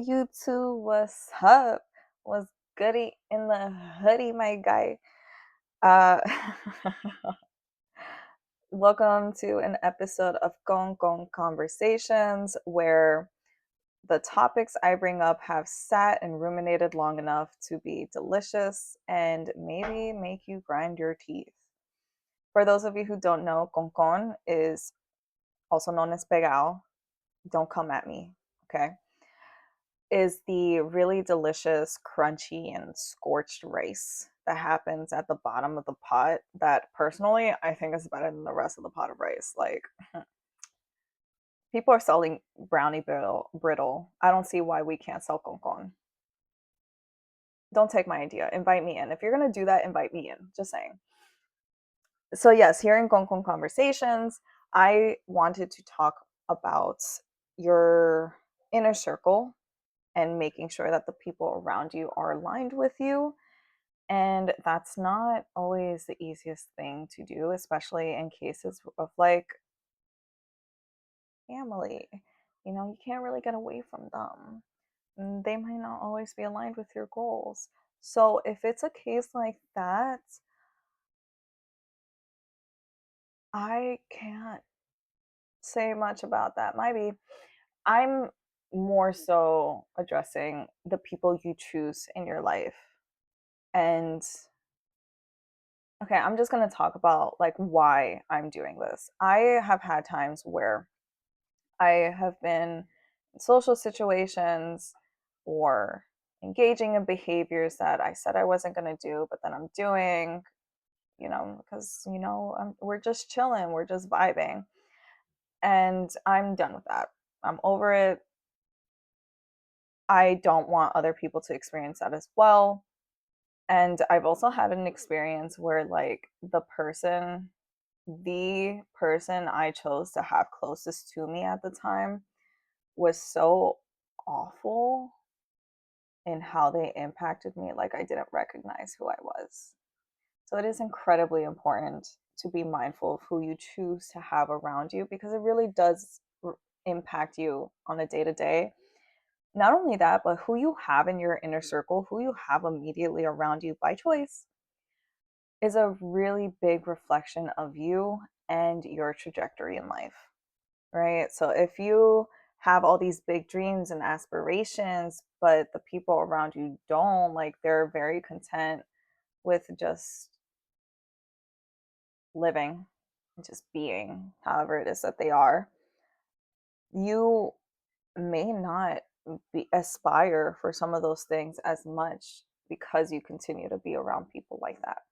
YouTube, what's up? What's goody in the hoodie, my guy? Uh, Welcome to an episode of Gong Gong Conversations, where the topics I bring up have sat and ruminated long enough to be delicious and maybe make you grind your teeth. For those of you who don't know, Gong Gong is also known as Pegao. Don't come at me, okay? Is the really delicious, crunchy, and scorched rice that happens at the bottom of the pot that personally I think is better than the rest of the pot of rice. Like, people are selling brownie brittle. I don't see why we can't sell concon. Don't take my idea. Invite me in. If you're going to do that, invite me in. Just saying. So, yes, here in Concon Conversations, I wanted to talk about your inner circle and making sure that the people around you are aligned with you. And that's not always the easiest thing to do, especially in cases of like family. You can't really get away from them. They might not always be aligned with your goals. So if it's a case like that, I can't say much about that. Maybe I'm more so addressing the people you choose in your life. And okay, I'm just going to talk about like why I'm doing this. I have had times where I have been in social situations or engaging in behaviors that I said I wasn't going to do, but then I'm doing, because, we're just chilling, we're just vibing. And I'm done with that. I'm over it. I don't want other people to experience that as well. And I've also had an experience where, like, the person I chose to have closest to me at the time was so awful in how they impacted me, like I didn't recognize who I was. So it is incredibly important to be mindful of who you choose to have around you because it really does impact you on a day to day. Not only that, but who you have in your inner circle, who you have immediately around you by choice, is a really big reflection of you and your trajectory in life, right? So if you have all these big dreams and aspirations, but the people around you don't, like they're very content with just living, just being, however it is that they are, you may not aspire for some of those things as much because you continue to be around people like that.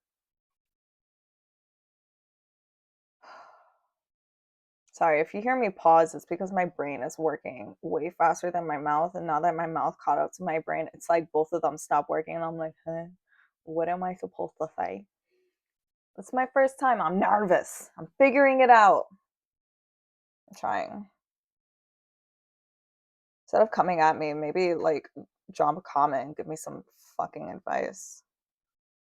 Sorry, if you hear me pause, it's because my brain is working way faster than my mouth. And now that my mouth caught up to my brain, it's like both of them stop working. And I'm like, huh, what am I supposed to say? It's my first time. I'm nervous. I'm figuring it out. I'm trying. Instead of coming at me, maybe like drop a comment and give me some fucking advice.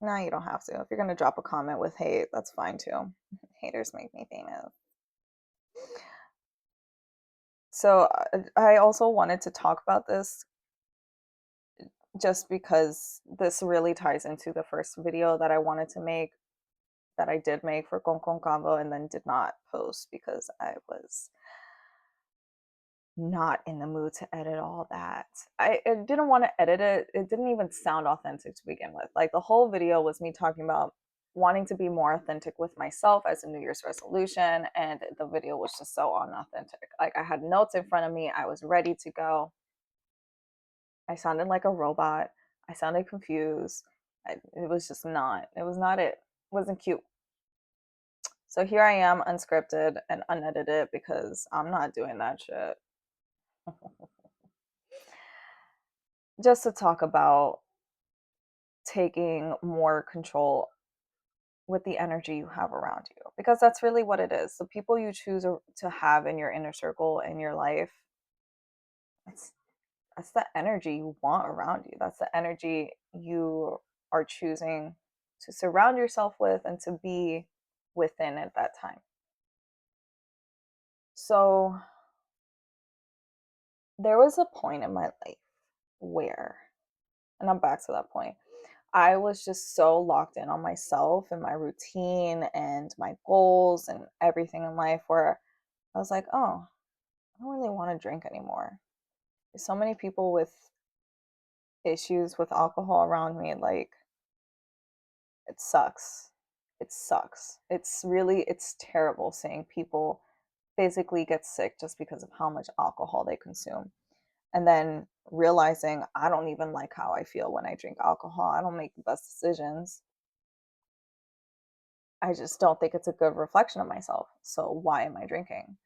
No, you don't have to. If you're going to drop a comment with hate, that's fine too. Haters make me famous. So I also wanted to talk about this just because this really ties into the first video that I wanted to make, that I did make for Con Con Convo and then did not post because I was not in the mood to edit all that. I didn't want to edit it. It didn't even sound authentic to begin with. Like the whole video was me talking about wanting to be more authentic with myself as a New Year's resolution, and the video was just so unauthentic. Like I had notes in front of me, I was ready to go. I sounded like a robot. I sounded confused. It was just not. It was not it. It wasn't cute. So here I am, unscripted and unedited because I'm not doing that shit. Just to talk about taking more control with the energy you have around you, because that's really what it is. The people you choose to have in your inner circle in your life, that's that's the energy you want around you. That's the energy you are choosing to surround yourself with and to be within at that time. So there was a point in my life where? And I'm back to that point. I was just so locked in on myself and my routine and my goals and everything in life where I was like, oh, I don't really want to drink anymore. There's so many people with issues with alcohol around me. Like, it sucks. It sucks. It's terrible seeing people physically get sick just because of how much alcohol they consume. And then realizing I don't even like how I feel when I drink alcohol. I don't make the best decisions. I just don't think it's a good reflection of myself. So why am I drinking?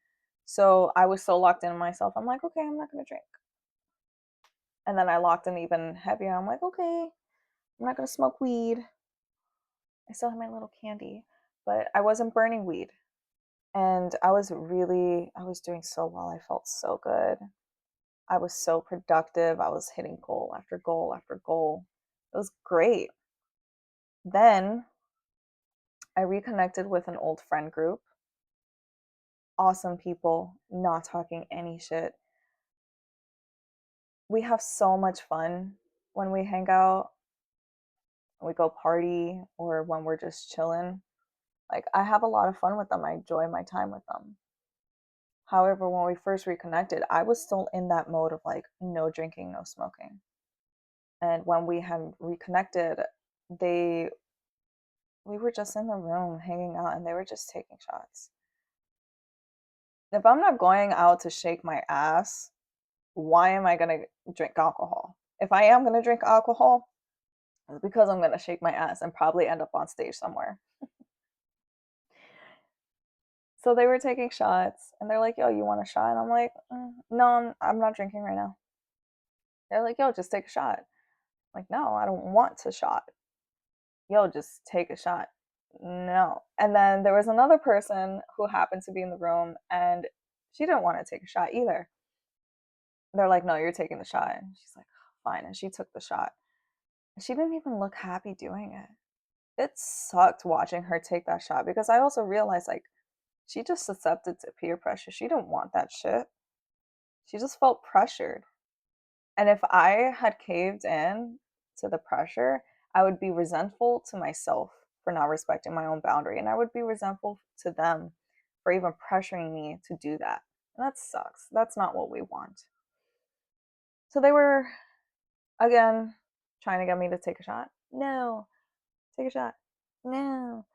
So I was so locked in myself. I'm like, okay, I'm not going to drink. And then I locked in even heavier. I'm like, okay, I'm not going to smoke weed. I still have my little candy, but I wasn't burning weed. And I was doing so well. I felt so good. I was so productive. I was hitting goal after goal after goal. It was great. Then I reconnected with an old friend group. Awesome people, not talking any shit. We have so much fun when we hang out, we go party, or when we're just chilling. Like, I have a lot of fun with them. I enjoy my time with them. However, when we first reconnected, I was still in that mode of like no drinking, no smoking. And when we had reconnected, they we were just in the room hanging out and they were just taking shots. If I'm not going out to shake my ass, why am I going to drink alcohol? If I am going to drink alcohol, it's because I'm going to shake my ass and probably end up on stage somewhere. So they were taking shots and they're like, yo, you want a shot? And I'm like, no, I'm not drinking right now. They're like, yo, just take a shot. I'm like, no, I don't want to shot. Yo, just take a shot. No. And then there was another person who happened to be in the room and she didn't want to take a shot either. They're like, no, you're taking the shot. And she's like, fine. And she took the shot. And she didn't even look happy doing it. It sucked watching her take that shot because I also realized like she just accepted to peer pressure. She didn't want that shit. She just felt pressured. And if I had caved in to the pressure, I would be resentful to myself for not respecting my own boundary. And I would be resentful to them for even pressuring me to do that. And that sucks. That's not what we want. So they were, again, trying to get me to take a shot. No, take a shot. No.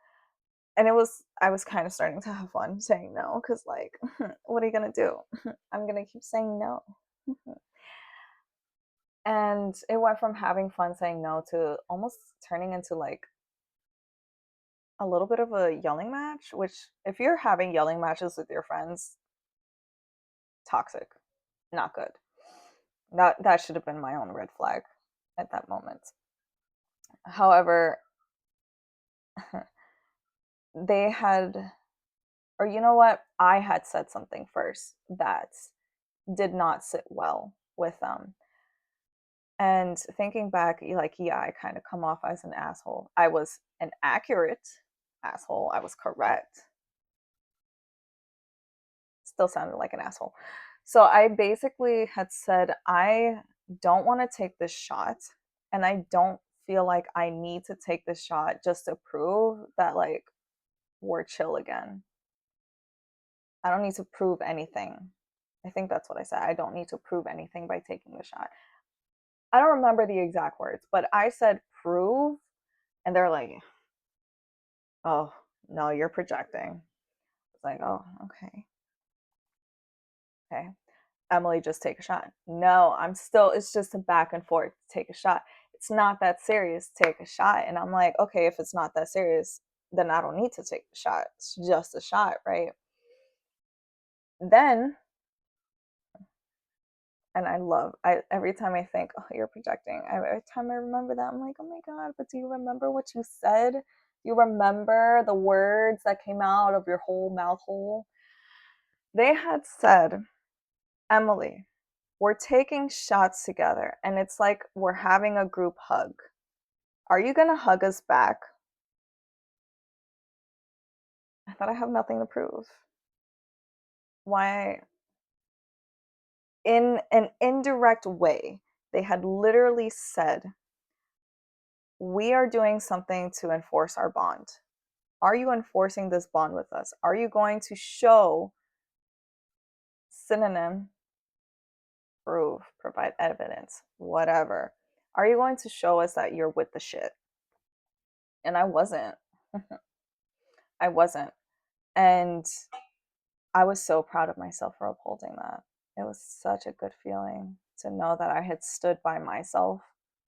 And I was kind of starting to have fun saying no because, like, what are you going to do? I'm going to keep saying no. And it went from having fun saying no to almost turning into like a little bit of a yelling match, which, if you're having yelling matches with your friends, toxic, not good. That should have been my own red flag at that moment. However, they had, or you know what? I had said something first that did not sit well with them. And thinking back, like, yeah, I kind of come off as an asshole. I was an accurate asshole. I was correct. Still sounded like an asshole. So I basically had said, I don't want to take this shot. And I don't feel like I need to take this shot just to prove that, like, we're chill again. I don't need to prove anything. I think that's what I said. I don't need to prove anything by taking the shot. I don't remember the exact words, but I said prove. And they're like, oh, no, you're projecting. It's like, oh, okay. Okay. Emily, just take a shot. No, I'm still, it's just a back and forth. Take a shot. It's not that serious. Take a shot. And I'm like, okay, if it's not that serious, then I don't need to take the shot. It's just a shot, right? Then, and every time I think, oh, you're projecting, every time I remember that, I'm like, oh my God, but do you remember what you said? Do you remember the words that came out of your whole mouth hole? They had said, Emily, we're taking shots together and it's like we're having a group hug. Are you going to hug us back? I thought I have nothing to prove. Why? In an indirect way, They had literally said, "We are doing something to enforce our bond. Are you enforcing this bond with us? Are you going to show synonym, prove, provide evidence, whatever? Are you going to show us that you're with the shit?" And I wasn't. I wasn't. And I was so proud of myself for upholding that. It was such a good feeling to know that I had stood by myself,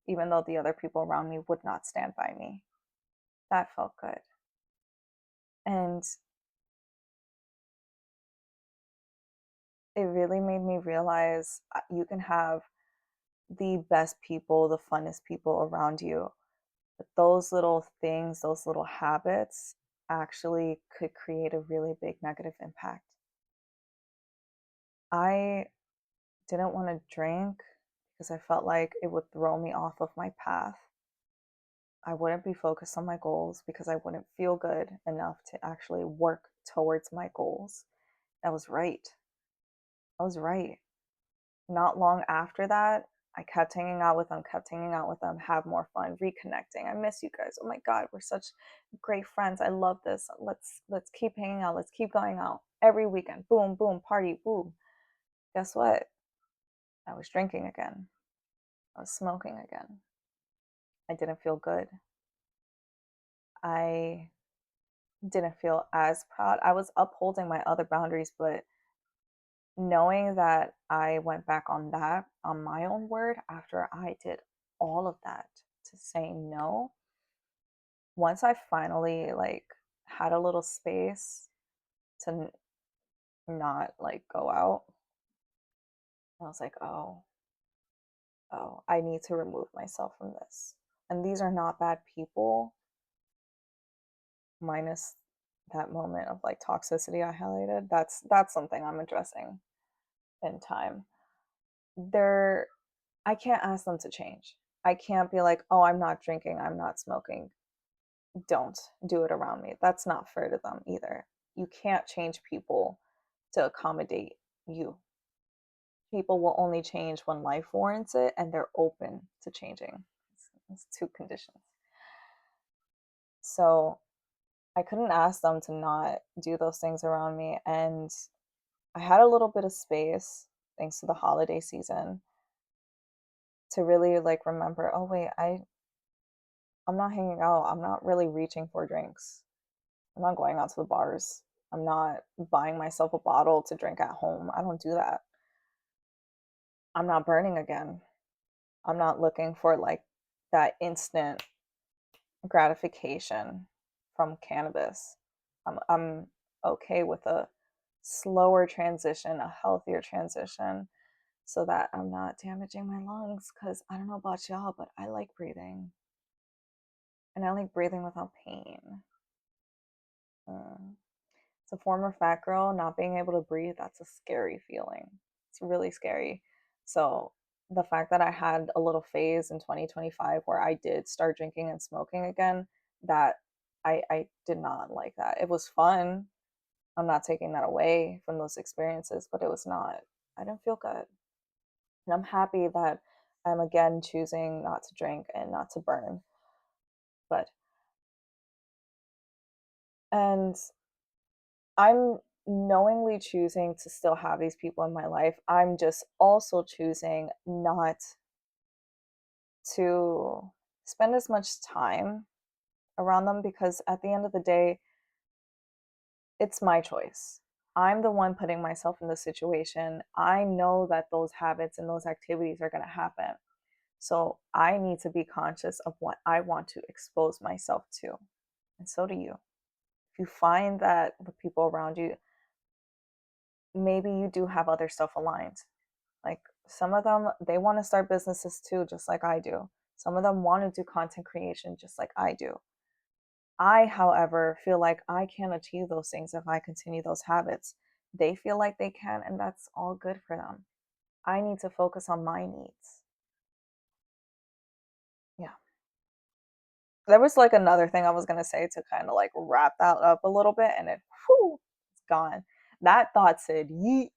even though the other people around me would not stand by me. That felt good. And it really made me realize you can have the best people, the funnest people around you, but those little things, those little habits actually could create a really big negative impact. I didn't want to drink because I felt like it would throw me off of my path. I wouldn't be focused on my goals because I wouldn't feel good enough to actually work towards my goals. I was right. I was right. Not long after that, I kept hanging out with them, have more fun, reconnecting. I miss you guys. Oh my god, we're such great friends. I love this. Let's keep hanging out. Let's keep going out every weekend. Boom, boom, party, boom. Guess what? I was drinking again. I was smoking again. I didn't feel good. I didn't feel as proud. I was upholding my other boundaries, but knowing that I went back on that, on my own word, after I did all of that to say no, once I finally like had a little space to not like go out, I was like, oh, I need to remove myself from this. And these are not bad people, minus that moment of like toxicity I highlighted. That's something I'm addressing in time. They're I can't ask them to change. I can't be like, "Oh, I'm not drinking, I'm not smoking. Don't do it around me." That's not fair to them either. You can't change people to accommodate you. People will only change when life warrants it and they're open to changing. It's two conditions. So I couldn't ask them to not do those things around me. And I had a little bit of space thanks to the holiday season to really like remember, oh wait, I'm not hanging out. I'm not really reaching for drinks. I'm not going out to the bars. I'm not buying myself a bottle to drink at home. I don't do that. I'm not burning again. I'm not looking for like that instant gratification from cannabis. I'm okay with a slower transition, a healthier transition, so that I'm not damaging my lungs. Because I don't know about y'all, but I like breathing. And I like breathing without pain. Mm. As a former fat girl, not being able to breathe, that's a scary feeling. It's really scary. So the fact that I had a little phase in 2025 where I did start drinking and smoking again, that I did not like that. It was fun. I'm not taking that away from those experiences, but it was not. I didn't feel good. And I'm happy that I'm again choosing not to drink and not to burn. But and I'm knowingly choosing to still have these people in my life. I'm just also choosing not to spend as much time around them because at the end of the day, it's my choice. I'm the one putting myself in the situation. I know that those habits and those activities are going to happen. So I need to be conscious of what I want to expose myself to. And so do you. If you find that the people around you, maybe you do have other stuff aligned. Like some of them, they want to start businesses too, just like I do. Some of them want to do content creation just like I do. I, however, feel like I can't achieve those things if I continue those habits. They feel like they can, and that's all good for them. I need to focus on my needs. Yeah. There was like another thing I was going to say to kind of like wrap that up a little bit, and it's gone. That thought said, yeet.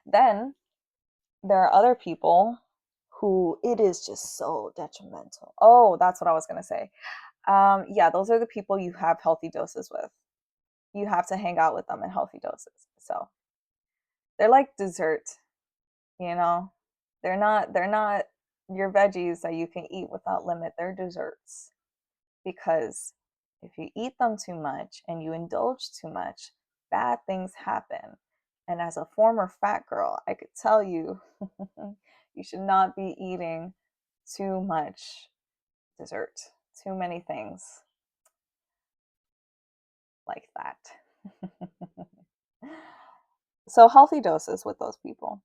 Then there are other people who it is just so detrimental. Oh, that's what I was going to say. Yeah, those are the people you have healthy doses with. You have to hang out with them in healthy doses. So they're like dessert, you know? They're not your veggies that you can eat without limit. They're desserts. Because if you eat them too much and you indulge too much, bad things happen. And as a former fat girl, I could tell you you should not be eating too much dessert, too many things like that. So, healthy doses with those people.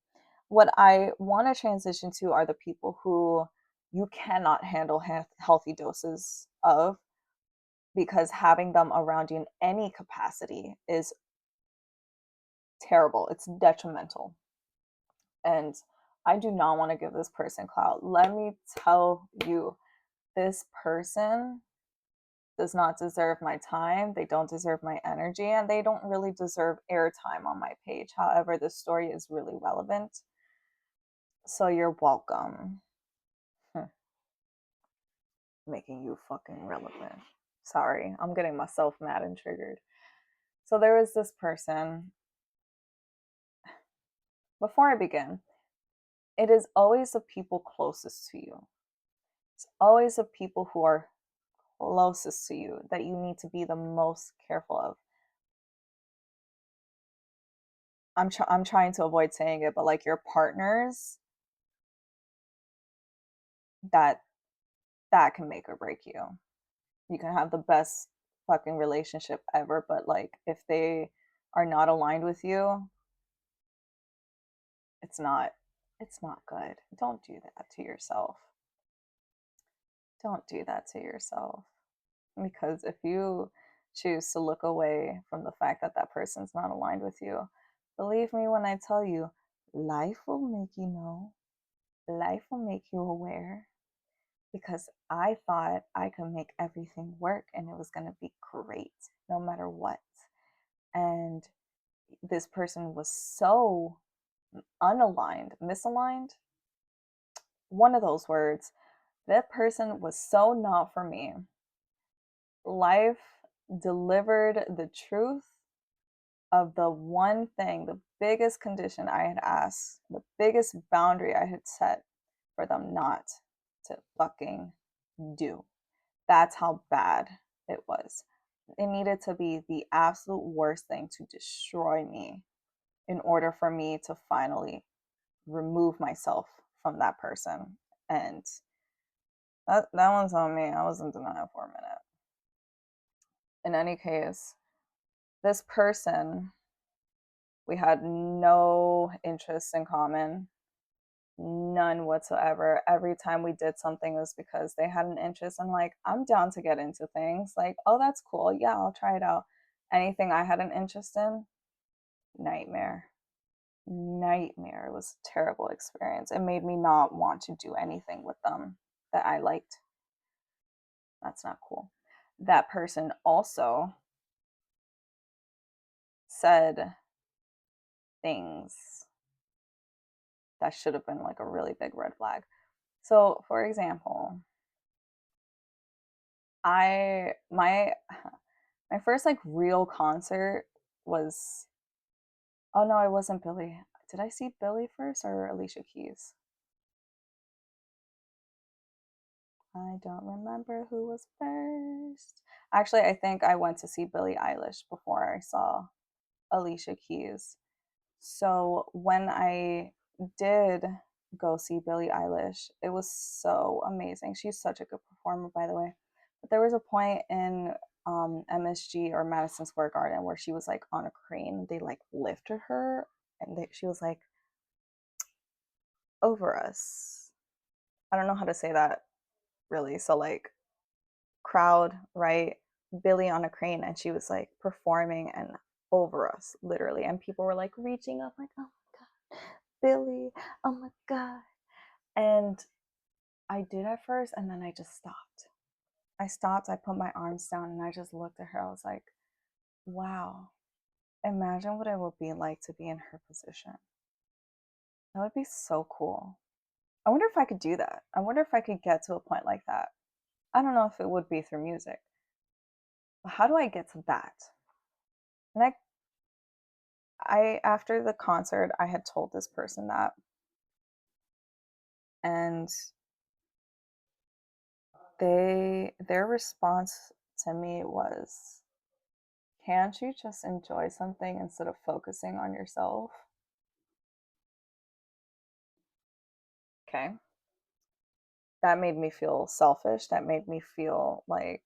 What I want to transition to are the people who you cannot handle healthy doses of, because having them around you in any capacity is terrible. It's detrimental. And I do not want to give this person clout. Let me tell you, this person does not deserve my time. They don't deserve my energy, and they don't really deserve airtime on my page. However, this story is really relevant. So you're welcome. Making you fucking relevant. Sorry, I'm getting myself mad and triggered. So there was this person. Before I begin, it is always the people closest to you. It's always the people who are closest to you that you need to be the most careful of. I'm trying to avoid saying it, but like your partners, that that can make or break you. You can have the best fucking relationship ever, but like if they are not aligned with you, it's not it's not good. Don't do that to yourself. Don't do that to yourself. Because if you choose to look away from the fact that that person's not aligned with you, believe me when I tell you, life will make you know, life will make you aware. Because I thought I could make everything work and it was going to be great no matter what. And this person was so unaligned, misaligned, one of those words. That person was so not for me. Life delivered the truth of the one thing, the biggest condition I had asked, the biggest boundary I had set for them not to fucking do. That's how bad it was. It needed to be the absolute worst thing to destroy me in order for me to finally remove myself from that person. And that one's on me. I was in denial for a minute. In any case, this person, we had no interests in common, none whatsoever. Every time we did something, it was because they had an interest. I'm like, I'm down to get into things. Like, oh, that's cool. Yeah, I'll try it out. Anything I had an interest in, nightmare. Nightmare. It was a terrible experience. It made me not want to do anything with them that I liked. That's not cool. That person also said things that should have been like a really big red flag. So, for example, I my first like real concert was, oh no, it wasn't Billy. Did I see Billy first or Alicia Keys? I don't remember who was first. Actually, I think I went to see Billie Eilish before I saw Alicia Keys. So when I did go see Billie Eilish, it was so amazing. She's such a good performer, by the way. But there was a point in MSG or Madison Square Garden where she was like on a crane. They like lifted her, and she was like over us. I don't know how to say that really. So like crowd, right? Billie on a crane, and she was like performing and over us, literally. And people were like reaching up, like, oh my God, Billie, oh my God. And I did at first, and then I just stopped. I stopped, I put my arms down, and I just looked at her. I was like, wow, imagine what it would be like to be in her position. That would be so cool. I wonder if I could do that. I wonder if I could get to a point like that. I don't know if it would be through music, but how do I get to that? And I after the concert, I had told this person that, and their response to me was, "Can't you just enjoy something instead of focusing on yourself?" Okay. That made me feel selfish. That made me feel like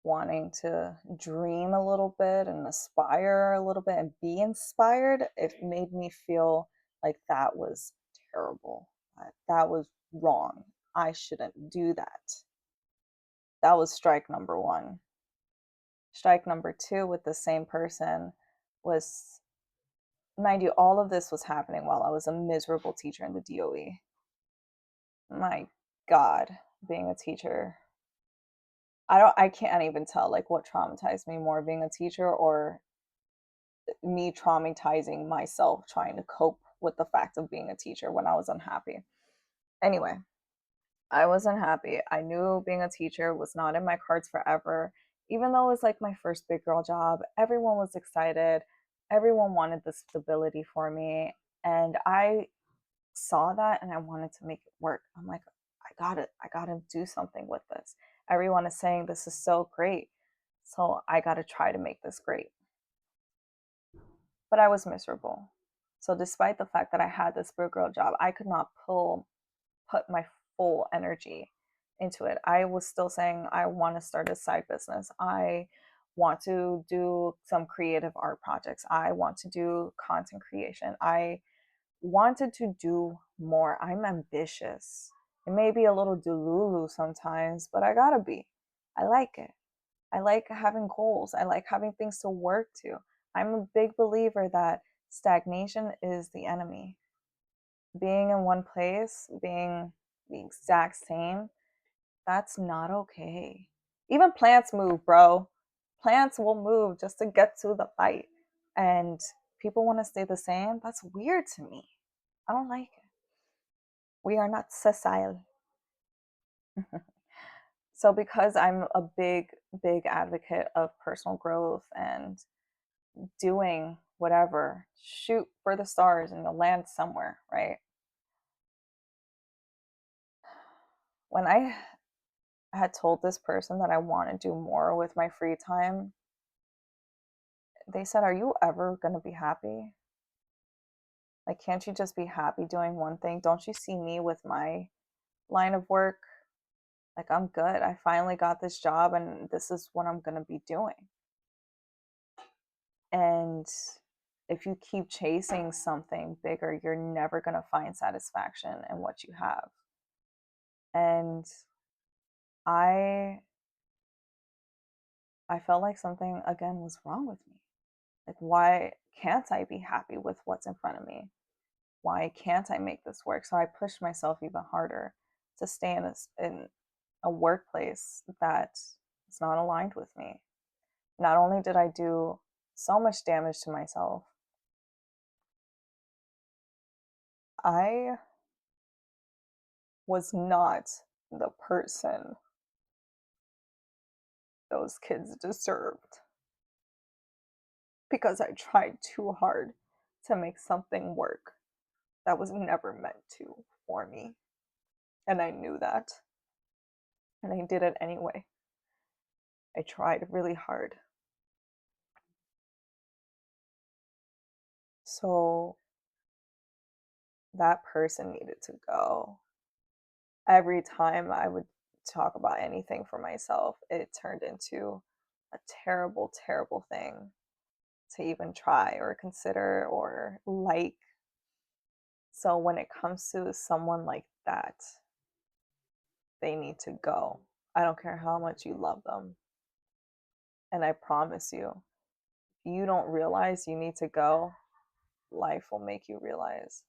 wanting to dream a little bit and aspire a little bit and be inspired. It made me feel like that was terrible. That was wrong. I shouldn't do that. That was strike number one. Strike number two with the same person was, mind you, all of this was happening while I was a miserable teacher in the DOE. My God, being a teacher, I can't even tell like what traumatized me more, being a teacher or me traumatizing myself trying to cope with the fact of being a teacher when I was unhappy. Anyway, I was unhappy. I knew being a teacher was not in my cards forever. Even though it was like my first big girl job, everyone was excited. Everyone wanted the stability for me. And I saw that and I wanted to make it work. I'm like, I gotta do something with this. Everyone is saying this is so great. So I gotta try to make this great. But I was miserable. So despite the fact that I had this big girl job, I could not put my full energy into it. I was still saying I want to start a side business. I want to do some creative art projects. I want to do content creation. I wanted to do more. I'm ambitious. It may be a little delulu sometimes, but I gotta be. I like it. I like having goals. I like having things to work to. I'm a big believer that stagnation is the enemy. Being in one place, being the exact same, that's not okay. Even plants move, bro. Plants will move just to get to the fight. And people want to stay the same. That's weird to me. I don't like it. We are not sessile. So, because I'm a big advocate of personal growth and doing whatever, shoot for the stars and you'll land somewhere, right? When I had told this person that I want to do more with my free time, they said, "Are you ever going to be happy? Like, can't you just be happy doing one thing? Don't you see me with my line of work? Like, I'm good. I finally got this job and this is what I'm going to be doing." And if you keep chasing something bigger, you're never going to find satisfaction in what you have. And I I felt like something again was wrong with me. Like, why can't I be happy with what's in front of me? Why can't I make this work? So I pushed myself even harder to stay in a workplace that is not aligned with me. Not only did I do so much damage to myself, I was not the person those kids deserved because I tried too hard to make something work that was never meant to for me. And I knew that. And I did it anyway. I tried really hard. So that person needed to go. Every time I would talk about anything for myself, it turned into a terrible, terrible thing to even try or consider or like. So when it comes to someone like that, they need to go. I don't care how much you love them. And I promise you, if you don't realize you need to go, life will make you realize.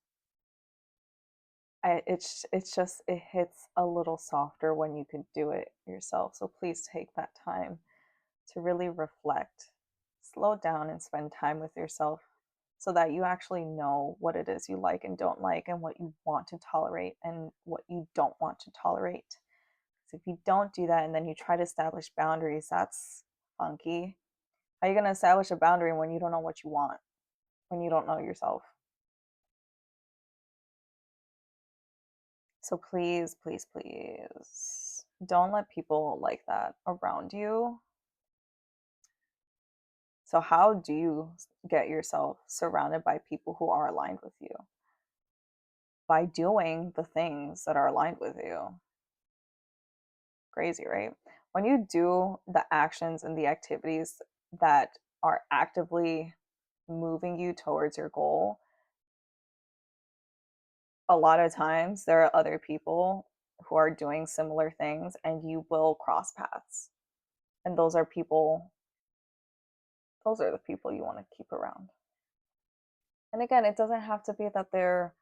It's just it hits a little softer when you can do it yourself. So please take that time to really reflect, slow down and spend time with yourself. so that you actually know what it is you like and don't like, and what you want to tolerate and what you don't want to tolerate. So if you don't do that and then you try to establish boundaries, that's funky. How are you going to establish a boundary when you don't know what you want, when you don't know yourself? So please, please, please don't let people like that around you. So, how do you get yourself surrounded by people who are aligned with you? By doing the things that are aligned with you. Crazy, right? When you do the actions and the activities that are actively moving you towards your goal, a lot of times there are other people who are doing similar things and you will cross paths. And those are the people you want to keep around. And again, it doesn't have to be that they're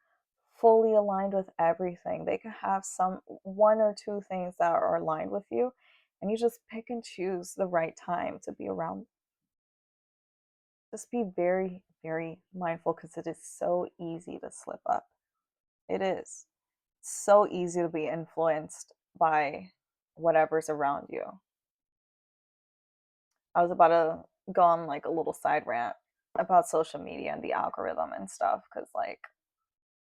fully aligned with everything. They could have some one or two things that are aligned with you, and you just pick and choose the right time to be around. Just be very, very mindful because it is so easy to slip up. It is so easy to be influenced by whatever's around you. I was about to go on like a little side rant about social media and the algorithm and stuff because, like,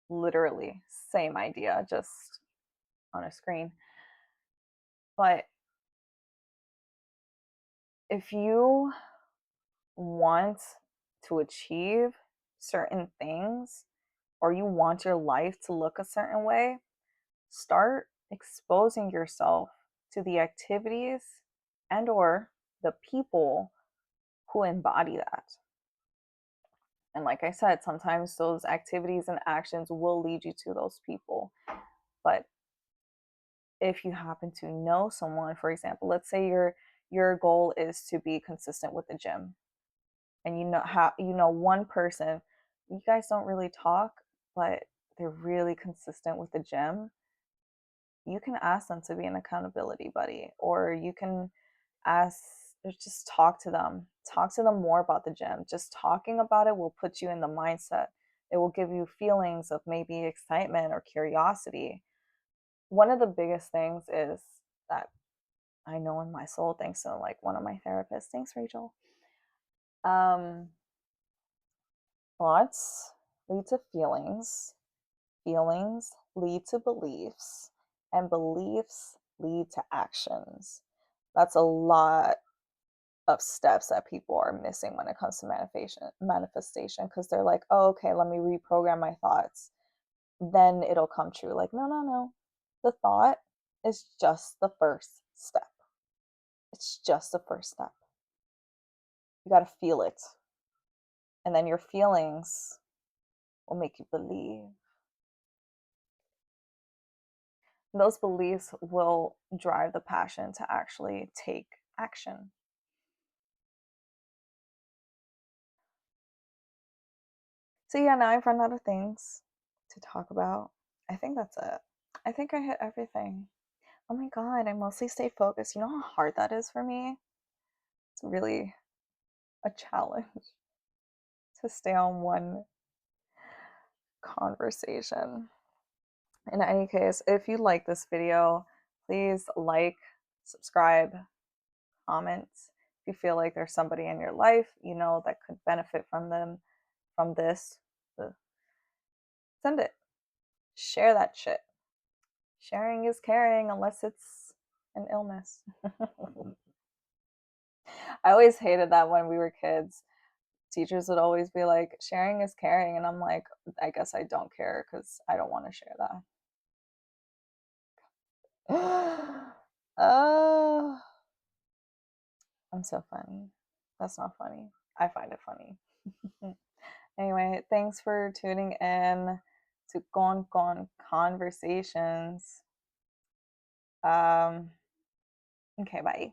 literally same idea, just on a screen. But if you want to achieve certain things or you want your life to look a certain way, start exposing yourself to the activities and or the people who embody that. And like I said, sometimes those activities and actions will lead you to those people. But if you happen to know someone, for example, let's say your goal is to be consistent with the gym, and you know how you know one person, you guys don't really talk, but they're really consistent with the gym. You can ask them to be an accountability buddy, or you can ask, or just talk to them more about the gym. Just talking about it will put you in the mindset. It will give you feelings of maybe excitement or curiosity. One of the biggest things is that I know in my soul, thanks to like one of my therapists, thanks Rachel, um thoughts lead to feelings, feelings lead to beliefs, and beliefs lead to actions. That's a lot of steps that people are missing when it comes to manifestation, because they're like, oh, okay, let me reprogram my thoughts, then it'll come true. Like, no, no, no, the thought is just the first step. It's just the first step. You got to feel it, and then your feelings will make you believe. Those beliefs will drive the passion to actually take action. So yeah, now I've run out of things to talk about. I think that's it. I think I hit everything. Oh my god, I mostly stay focused. You know how hard that is for me? It's really a challenge to stay on one conversation. In any case, if you like this video, please like, subscribe, comment. If you feel like there's somebody in your life you know that could benefit from this, send it. Share that shit. Sharing is caring unless it's an illness. I always hated that when we were kids. Teachers would always be like, sharing is caring. And I'm like, I guess I don't care because I don't want to share that. Oh, I'm so funny. That's not funny. I find it funny. Anyway, thanks for tuning in to Gon Gon Conversations. Okay, bye.